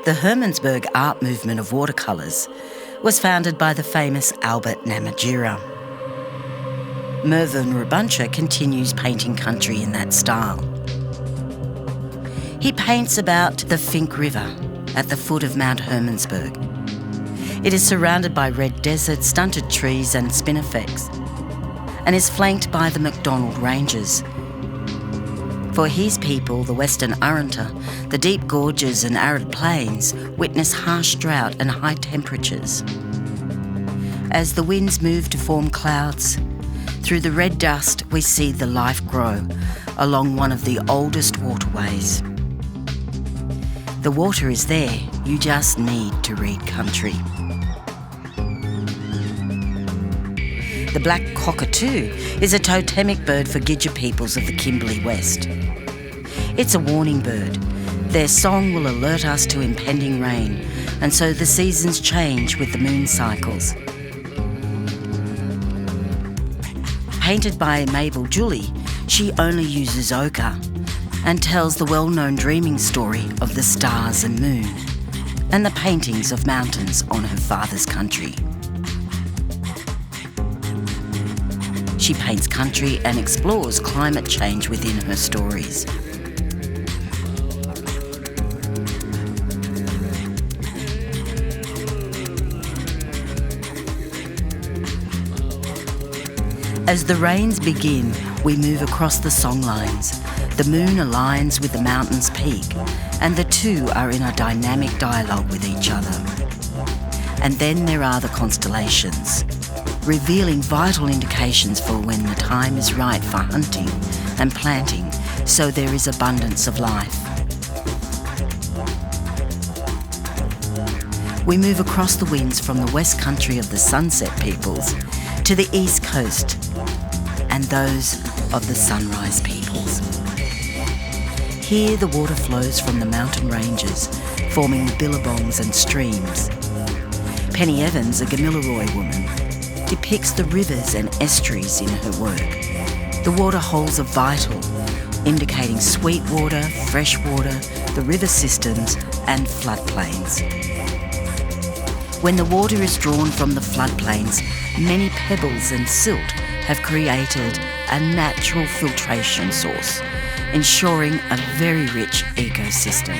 The Hermannsburg art movement of watercolours was founded by the famous Albert Namatjira. Mervyn Rubuntja continues painting country in that style. He paints about the Fink River at the foot of Mount Hermannsburg. It is surrounded by red desert, stunted trees and spinifex, and is flanked by the MacDonald Ranges. For his people, the Western Arunta, the deep gorges and arid plains witness harsh drought and high temperatures. As the winds move to form clouds, through the red dust we see the life grow along one of the oldest waterways. The water is there, you just need to read country. The black cockatoo is a totemic bird for Gidja peoples of the Kimberley West. It's a warning bird. Their song will alert us to impending rain, and so the seasons change with the moon cycles. Painted by Mabel Juli, she only uses ochre and tells the well-known dreaming story of the stars and moon and the paintings of mountains on her father's country. She paints country and explores climate change within her stories. As the rains begin, we move across the songlines. The moon aligns with the mountain's peak, and the two are in a dynamic dialogue with each other. And then there are the constellations, revealing vital indications for when the time is right for hunting and planting, so there is abundance of life. We move across the winds from the west country of the sunset peoples to the east coast and those of the sunrise peoples. Here the water flows from the mountain ranges, forming the billabongs and streams. Penny Evans, a Gamilaroi woman, depicts the rivers and estuaries in her work. The water holes are vital, indicating sweet water, fresh water, the river systems and floodplains. When the water is drawn from the floodplains, many pebbles and silt have created a natural filtration source, ensuring a very rich ecosystem.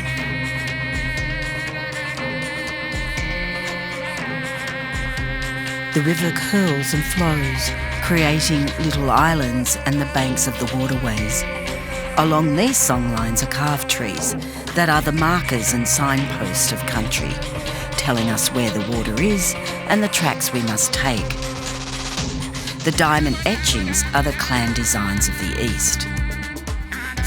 The river curls and flows, creating little islands and the banks of the waterways. Along these songlines are carved trees that are the markers and signposts of country, telling us where the water is and the tracks we must take. The diamond etchings are the clan designs of the East.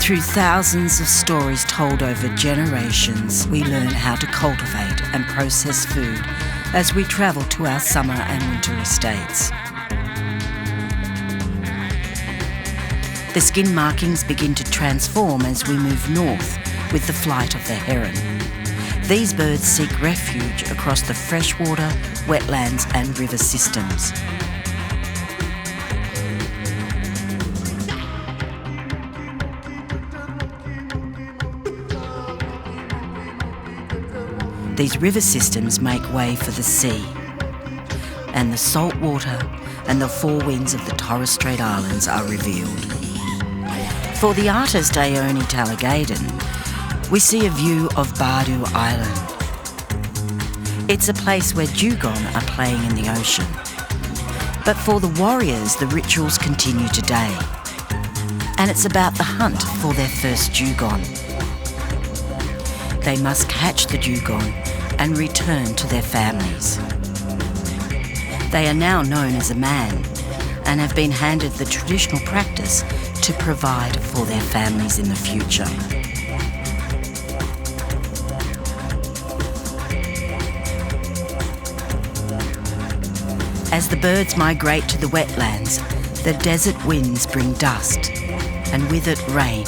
Through thousands of stories told over generations, we learn how to cultivate and process food as we travel to our summer and winter estates. The skin markings begin to transform as we move north with the flight of the heron. These birds seek refuge across the freshwater, wetlands and river systems. These river systems make way for the sea, and the salt water and the four winds of the Torres Strait Islands are revealed. For the artist Aiona Tala Gaidan, we see a view of Badu Island. It's a place where dugong are playing in the ocean. But for the warriors, the rituals continue today. And it's about the hunt for their first dugong. They must catch the dugong and return to their families. They are now known as a man and have been handed the traditional practice to provide for their families in the future. As the birds migrate to the wetlands, the desert winds bring dust and with it rain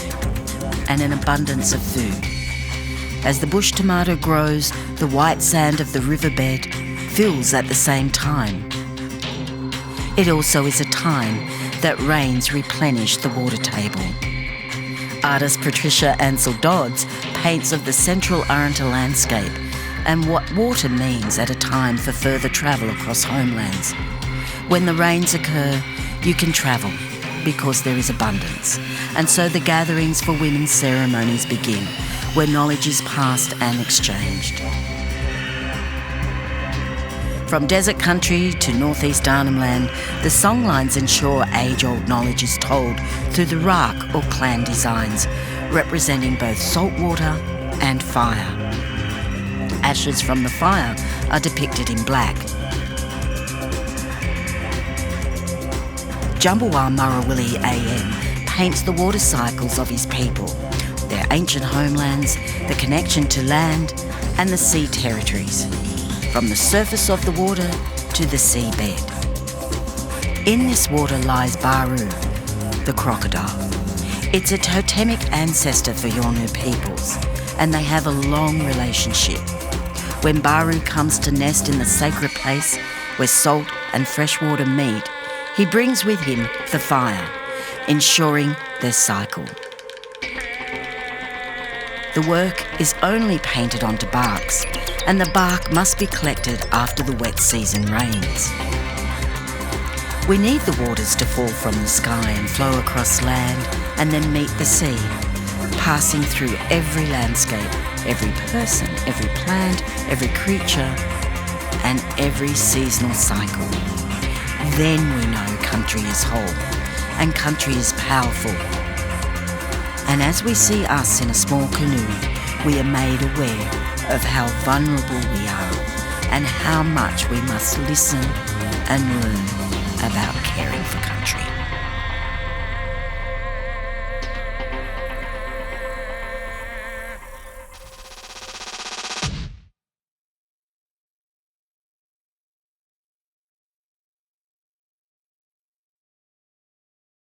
and an abundance of food. As the bush tomato grows, the white sand of the riverbed fills at the same time. It also is a time that rains replenish the water table. Artist Patricia Ansell Dodds paints of the central Arunta landscape and what water means at a time for further travel across homelands. When the rains occur, you can travel because there is abundance, and so the gatherings for women's ceremonies begin, where knowledge is passed and exchanged. From desert country to northeast Arnhem Land, the songlines ensure age-old knowledge is told through the rak or clan designs, representing both salt water and fire. Ashes from the fire are depicted in black. Djambawa Marawili AM paints the water cycles of his people, their ancient homelands, the connection to land and the sea territories, from the surface of the water to the seabed. In this water lies Baru, the crocodile. It's a totemic ancestor for Yolngu peoples, and they have a long relationship. When Baru comes to nest in the sacred place where salt and fresh water meet, he brings with him the fire, ensuring their cycle. The work is only painted onto barks, and the bark must be collected after the wet season rains. We need the waters to fall from the sky and flow across land and then meet the sea, passing through every landscape, every person, every plant, every creature, and every seasonal cycle. Then we know country is whole and country is powerful. And as we see us in a small canoe, we are made aware of how vulnerable we are and how much we must listen and learn about caring for country.